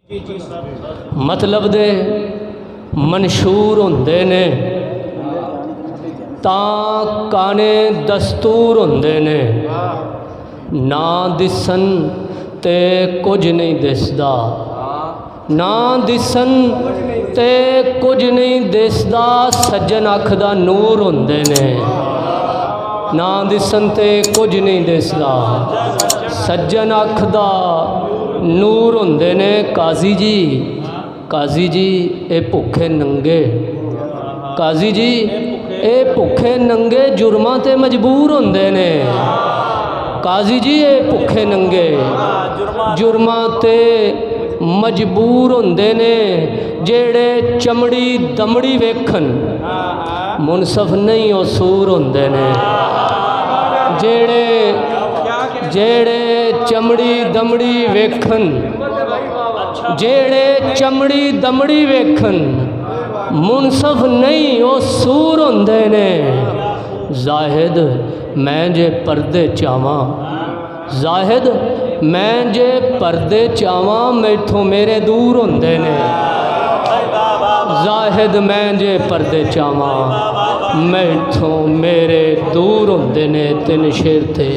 मतलब दे मंशूर होंदे ने तां काने दस्तूर होंदे ने। ना दिसन ते कुछ नहीं दिसदा, ना दिसन ते कुछ नहीं दिसदा। सज्जन अख दा नूर होंदे ने। ना दिसन ते कुछ नहीं दिसदा, सज्जन अख दा नूर होंदे ने। काजी जी, काजी जी ये भुखे नंगे, काजी जी ये भुखे नंगे जुर्मां ते मजबूर होंदे ने। काजी जी ये भुखे नंगे जुर्मां ते मजबूर होंदे ने। जेड़े चमड़ी दमड़ी वेखन मुनसफ नहीं ओ सूर होंदे ने। जेड़े जेड़े चमड़ी दमड़ी वेखन, जेड़े चमड़ी दमड़ी वेखन मुनसफ नहीं ओ सूर होंदे ने। जाहिद मैं जे पर्दे चावां, जाहिद मैं जे पर्दे चावां मैथों मेरे दूर होंदे ने। जाहिद मैं जे पर्दे चावां मैथों मेरे दूर होंदे ने। तीन शेर थे।